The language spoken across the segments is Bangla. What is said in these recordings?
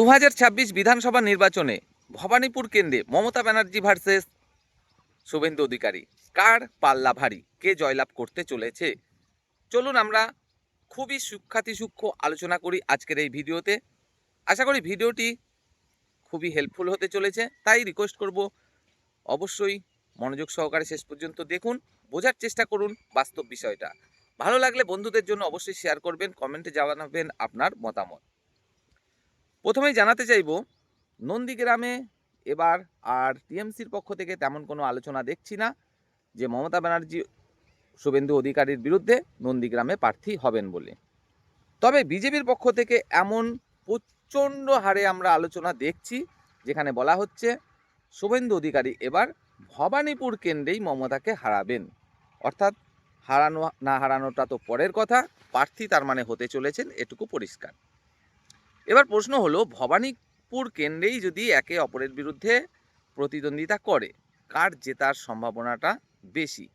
2026 বিধানসভা নির্বাচনে ভবানীপুর কেন্দ্রে মমতা ব্যানার্জি ভার্সেস শুভেন্দু অধিকারী, কার পাল্লা ভারী, কে জয়লাভ করতে চলেছে? চলুন আমরা খুবই সূক্ষ্ম আলোচনা করি আজকের এই ভিডিওতে। আশা করি ভিডিওটি খুবই হেল্পফুল হতে চলেছে, তাই রিকোয়েস্ট করব অবশ্যই মনোযোগ সহকারে শেষ পর্যন্ত দেখুন, বোঝার চেষ্টা করুন বাস্তব বিষয়টা। ভালো লাগলে বন্ধুদের জন্য অবশ্যই শেয়ার করবেন, কমেন্টে জানাবেন আপনার মতামত। প্রথমেই জানাতে চাইব, নন্দীগ্রামে এবার আর টিএমসির পক্ষ থেকে তেমন কোনো আলোচনা দেখছি না যে মমতা ব্যানার্জি শুভেন্দু অধিকারীর বিরুদ্ধে নন্দীগ্রামে প্রার্থী হবেন বলে। তবে বিজেপির পক্ষ থেকে এমন প্রচণ্ড হারে আমরা আলোচনা দেখছি যেখানে বলা হচ্ছে শুভেন্দু অধিকারী এবার ভবানীপুর কেন্দ্রেই মমতাকে হারাবেন। অর্থাৎ হারানো না হারানোটা তো পরের কথা, প্রার্থী তার মানে হতে চলেছেন, এটুকু পরিষ্কার। এবার প্রশ্ন হলো, ভবানীপুর কেন্দ্রেই যদি একে অপরের বিরুদ্ধে প্রতিদ্বন্দ্বিতা করে, কার জেতার সম্ভাবনাটা বেশি?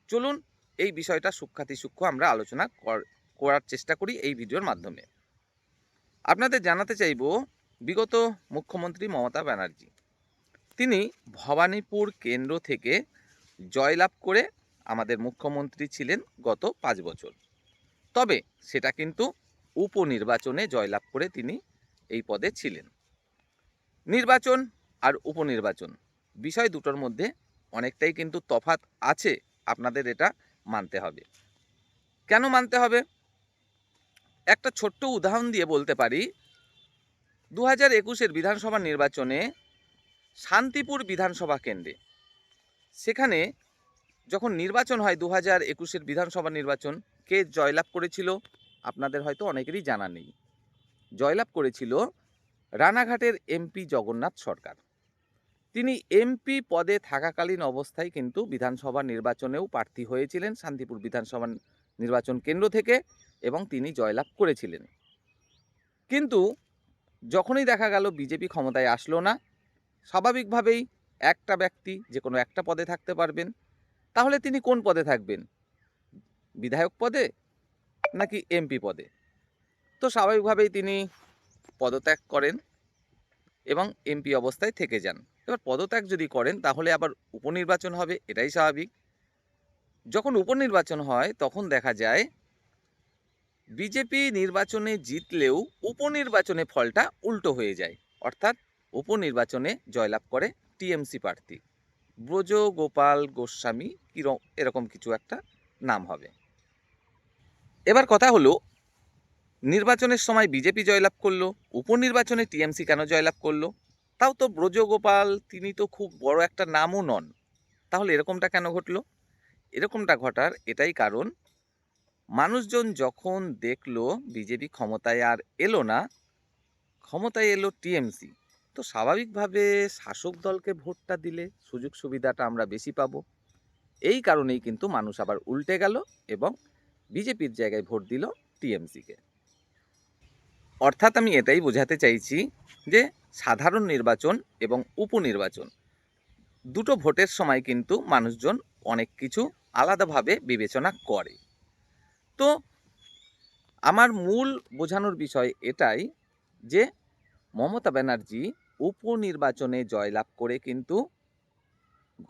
চলুন এই বিষয়টা সূক্ষ্ম আমরা আলোচনা করার চেষ্টা করি এই ভিডিওর মাধ্যমে। আপনাদের জানাতে চাইব, বিগত মুখ্যমন্ত্রী মমতা ব্যানার্জি তিনি ভবানীপুর কেন্দ্র থেকে জয়লাভ করে আমাদের মুখ্যমন্ত্রী ছিলেন গত 5 বছর। তবে সেটা কিন্তু উপনির্বাচনে জয়লাভ করে তিনি এই পদে ছিলেন। নির্বাচন আর উপনির্বাচন বিষয় দুটোর মধ্যে অনেকটাই কিন্তু তফাৎ আছে, আপনাদের এটা মানতে হবে। কেন মানতে হবে? একটা ছোট্ট উদাহরণ দিয়ে বলতে পারি, 2021 বিধানসভা নির্বাচনে শান্তিপুর বিধানসভা কেন্দ্রে, সেখানে যখন নির্বাচন হয় 2021 বিধানসভা নির্বাচন, কে জয়লাভ করেছিল আপনাদের হয়তো অনেকেরই জানা নেই। জয়লাভ করেছিল রানাঘাটের এমপি জগন্নাথ সরকার। তিনি এমপি পদে থাকাকালীন অবস্থায় কিন্তু বিধানসভা নির্বাচনেও প্রার্থী হয়েছিলেন শান্তিপুর বিধানসভা নির্বাচন কেন্দ্র থেকে, এবং তিনি জয়লাভ করেছিলেন। কিন্তু যখনই দেখা গেল বিজেপি ক্ষমতায় আসলো না, স্বাভাবিকভাবেই একটা ব্যক্তি যে কোনো একটা পদে থাকতে পারবেন, তাহলে তিনি কোন পদে থাকবেন? বিধায়ক পদে নাকি এমপি পদে? তো স্বাভাবিকভাবেই তিনি পদত্যাগ করেন এবং এমপি অবস্থায় থেকে যান। এবার পদত্যাগ যদি করেন তাহলে আবার উপনির্বাচন হবে, এটাই স্বাভাবিক। যখন উপনির্বাচন হয় তখন দেখা যায় বিজেপি নির্বাচনে জিতলেও উপনির্বাচনে ফলটা উল্টো হয়ে যায়। অর্থাৎ উপনির্বাচনে জয়লাভ করে টিএমসি প্রার্থী ব্রজগোপাল গোস্বামী, এরকম কিছু একটা নাম হবে। এবার কথা হলো, নির্বাচনের সময় বিজেপি জয়লাভ করলো, উপনির্বাচনে টিএমসি কেন জয়লাভ করলো? তাও তো ব্রজগোপাল, তিনি তো খুব বড় একটা নামও নন, তাহলে এরকমটা কেন ঘটলো? এরকমটা ঘটার এটাই কারণ, মানুষজন যখন দেখলো বিজেপি ক্ষমতায় আর এলো না, ক্ষমতায় এলো টিএমসি, তো স্বাভাবিকভাবে শাসক দলকে ভোটটা দিলে সুযোগ সুবিধাটা আমরা বেশি পাবো। এই কারণেই কিন্তু মানুষ আবার উল্টে গেল এবং বিজেপির জায়গায় ভোট দিল টিএমসিকে। অর্থাৎ আমি এটাই বোঝাতে চাইছি যে সাধারণ নির্বাচন এবং উপনির্বাচন দুটো ভোটের সময় কিন্তু মানুষজন অনেক কিছু আলাদাভাবে বিবেচনা করে। তো আমার মূল বোঝানোর বিষয় এটাই যে মমতা ব্যানার্জি উপনির্বাচনে জয়লাভ করে কিন্তু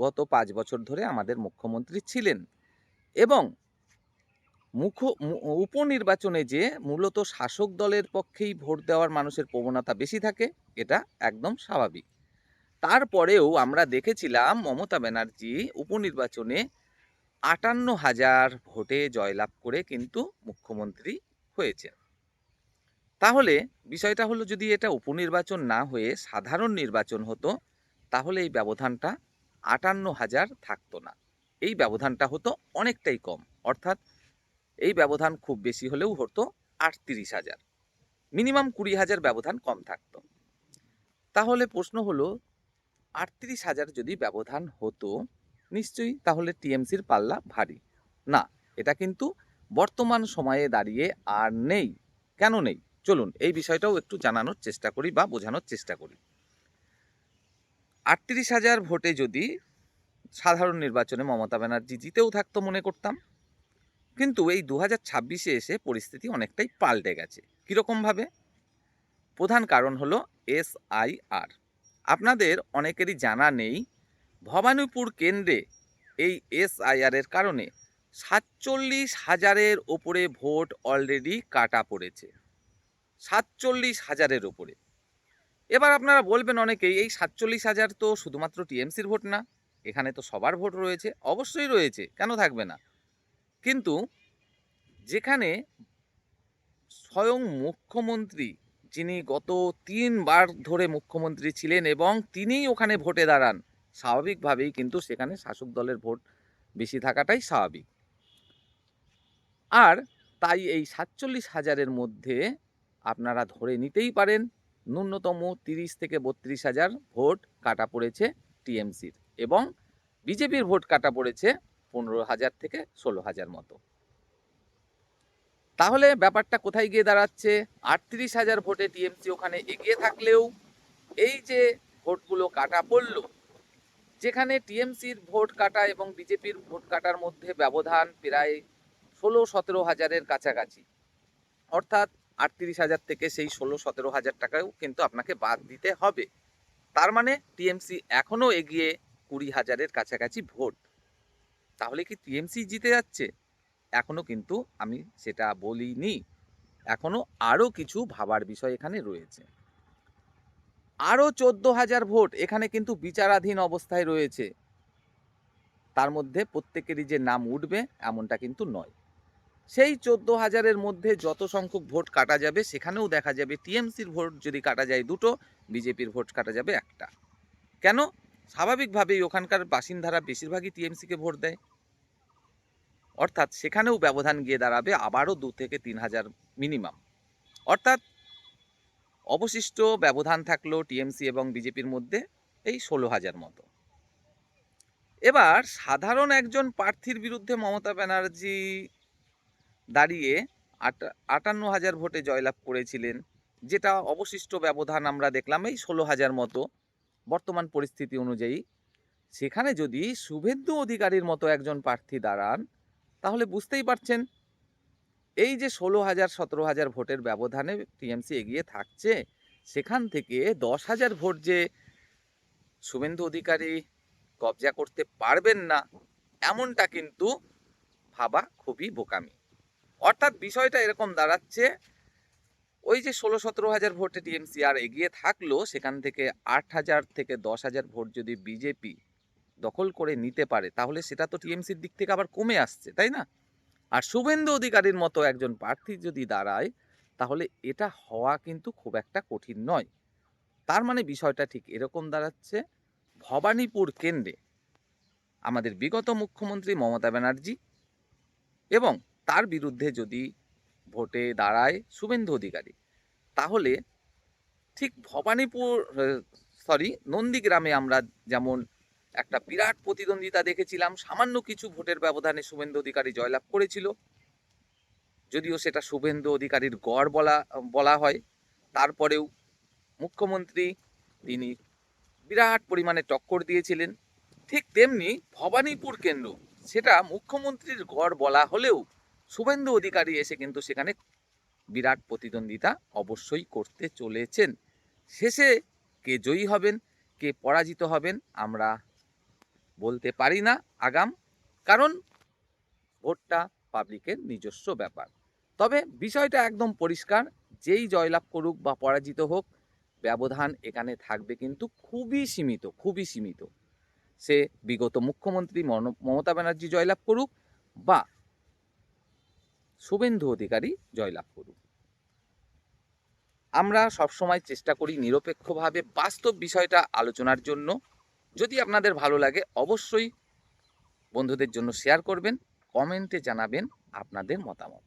গত 5 বছর ধরে আমাদের মুখ্যমন্ত্রী ছিলেন, এবং উপনির্বাচনে যে মূলত শাসক দলের পক্ষেই ভোট দেওয়ার মানুষের প্রবণতা বেশি থাকে, এটা একদম স্বাভাবিক। তারপরেও আমরা দেখেছিলাম মমতা ব্যানার্জি উপনির্বাচনে 58,000 ভোটে জয়লাভ করে কিন্তু মুখ্যমন্ত্রী হয়েছেন। তাহলে বিষয়টা হলো, যদি এটা উপনির্বাচন না হয়ে সাধারণ নির্বাচন হতো তাহলে এই ব্যবধানটা 58,000 থাকতো না, এই ব্যবধানটা হতো অনেকটাই কম। অর্থাৎ এই ব্যবধান খুব বেশি হলেও হতো 38,000, মিনিমাম 20,000 ব্যবধান কম থাকতো। তাহলে প্রশ্ন হলো, 38,000 যদি ব্যবধান হতো, নিশ্চয়ই তাহলে টিএমসির পাল্লা ভারী না, এটা কিন্তু বর্তমান সময়ে দাঁড়িয়ে আর নেই। কেন নেই? চলুন এই বিষয়টাও একটু জানানোর চেষ্টা করি বা বোঝানোর চেষ্টা করি। 38,000 ভোটে যদি সাধারণ নির্বাচনে মমতা ব্যানার্জি জিতেও থাকতো মনে করতাম, কিন্তু এই 2026-এ এসে পরিস্থিতি অনেকটাই পাল্টে গেছে। কীরকমভাবে? প্রধান কারণ হলো SIR। আপনাদের অনেকেরই জানা নেই, ভবানীপুর কেন্দ্রে এই SIR এর কারণে 47,000-এর ওপরে ভোট অলরেডি কাটা পড়েছে। 47,000-এর ওপরে। এবার আপনারা বলবেন অনেকেই, এই 47,000 তো শুধুমাত্র টিএমসির ভোট না, এখানে তো সবার ভোট রয়েছে। অবশ্যই রয়েছে, কেন থাকবে না? কিন্তু যেখানে স্বয়ং মুখ্যমন্ত্রী, যিনি গত 3 বার ধরে মুখ্যমন্ত্রী ছিলেন এবং তিনিই ওখানে ভোটে দাঁড়ান, স্বাভাবিকভাবেই কিন্তু সেখানে শাসক দলের ভোট বেশি থাকাটাই স্বাভাবিক। আর তাই এই 47,000-এর মধ্যে আপনারা ধরে নিতেই পারেন ন্যূনতম 30 থেকে 32,000 ভোট কাটা পড়েছে টিএমসির, এবং বিজেপির ভোট কাটা পড়েছে 15,000 থেকে 16,000 মতো। তাহলে ব্যাপারটা কোথায় গিয়ে দাঁড়াচ্ছে? 38,000 ভোটে টিএমসি ওখানে এগিয়ে থাকলেও এই যে ভোটগুলো কাটা পড়ল, যেখানে টিএমসির ভোট কাটা এবং বিজেপির ভোট কাটার মধ্যে ব্যবধান প্রায় 16-17,000-এর কাছাকাছি, অর্থাৎ 38,000 থেকে সেই 16-17,000 টাকাও কিন্তু আপনাকে বাদ দিতে হবে। তার মানে টিএমসি এখনো এগিয়ে 20,000-এর কাছাকাছি ভোট। তাহলে কি টিএমসি জিতে যাচ্ছে? এখনো কিন্তু আমি সেটা বলিনি। এখনো আরও কিছু ভাবার বিষয় এখানে রয়েছে। আরও 14,000 ভোট এখানে কিন্তু বিচারাধীন অবস্থায় রয়েছে। তার মধ্যে প্রত্যেকেরই যে নাম উঠবে এমনটা কিন্তু নয়। সেই 14,000-এর মধ্যে যত সংখ্যক ভোট কাটা যাবে, সেখানেও দেখা যাবে টিএমসির ভোট যদি কাটা যায় 2টো, বিজেপির ভোট কাটা যাবে 1টা। কেন? স্বাভাবিকভাবেই ওখানকার বাসিন্দারা বেশিরভাগই টিএমসিকে ভোট দেয়। অর্থাৎ সেখানেও ব্যবধান গিয়ে দাঁড়াবে আবারও 2 থেকে 3,000 মিনিমাম। অর্থাৎ অবশিষ্ট ব্যবধান থাকলো টিএমসি এবং বিজেপির মধ্যে এই 16,000 মতো। এবার সাধারণ একজন প্রার্থীর বিরুদ্ধে মমতা ব্যানার্জি দাঁড়িয়ে 58,000 ভোটে জয়লাভ করেছিলেন, যেটা অবশিষ্ট ব্যবধান আমরা দেখলাম এই 16,000 মতো বর্তমান পরিস্থিতি অনুযায়ী। সেখানে যদি শুভেন্দু অধিকারীর মতো একজন প্রার্থী দাঁড়ান, তাহলে বুঝতেই পারছেন এই যে 16,000-17,000 ভোটের ব্যবধানে টিএমসি এগিয়ে থাকছে, সেখান থেকে 10,000 ভোট যে শুভেন্দু অধিকারী কবজা করতে পারবেন না, এমনটা কিন্তু ভাবা খুবই বোকামি। অর্থাৎ বিষয়টা এরকম দাঁড়াচ্ছে, ওই যে 16-17,000 ভোটে টিএমসি আর এগিয়ে থাকলো, সেখান থেকে 8,000 থেকে 10,000 ভোট যদি বিজেপি দখল করে নিতে পারে, তাহলে সেটা তো টিএমসির দিক থেকে আবার কমে আসছে, তাই না? আর শুভেন্দু অধিকারীর মতো একজন প্রার্থী যদি দাঁড়ায়, তাহলে এটা হওয়া কিন্তু খুব একটা কঠিন নয়। তার মানে বিষয়টা ঠিক এরকম দাঁড়াচ্ছে, ভবানীপুর কেন্দ্রে আমাদের বিগত মুখ্যমন্ত্রী মমতা ব্যানার্জি এবং তার বিরুদ্ধে যদি ভোটে দাঁড়ায় শুভেন্দু অধিকারী, তাহলে ঠিক নন্দীগ্রামে আমরা যেমন একটা বিরাট প্রতিদ্বন্দ্বিতা দেখেছিলাম, সামান্য কিছু ভোটের ব্যবধানে শুভেন্দু অধিকারী জয়লাভ করেছিল, যদিও সেটা শুভেন্দু অধিকারীর গড় বলা হয়। তারপরেও মুখ্যমন্ত্রী তিনি বিরাট পরিমাণে টক্কর দিয়েছিলেন। ঠিক তেমনি ভবানীপুর কেন্দ্র, সেটা মুখ্যমন্ত্রীর গড় বলা হলেও শুভেন্দু অধিকারী এসে কিন্তু সেখানে বিরাট প্রতিদ্বন্দ্বিতা অবশ্যই করতে চলেছেন। শেষে কে জয়ী হবেন, কে পরাজিত হবেন, আমরা বলতে পারি না আগাম, কারণ ভোটটা পাবলিকের নিজস্ব ব্যাপার। তবে বিষয়টা একদম পরিষ্কার, যেই জয়লাভ করুক বা পরাজিত হোক, ব্যবধান এখানে থাকবে কিন্তু খুবই সীমিত, খুবই সীমিত। সে বিগত মুখ্যমন্ত্রী মমতা ব্যানার্জি জয়লাভ করুক বা শুভেন্দু অধিকারী জয়লাভ করুক। আমরা সবসময় চেষ্টা করি নিরপেক্ষভাবে বাস্তব বিষয়টা আলোচনার জন্য। যদি আপনাদের ভালো লাগে, অবশ্যই বন্ধুদের জন্য শেয়ার করবেন, কমেন্টে জানাবেন আপনাদের মতামত।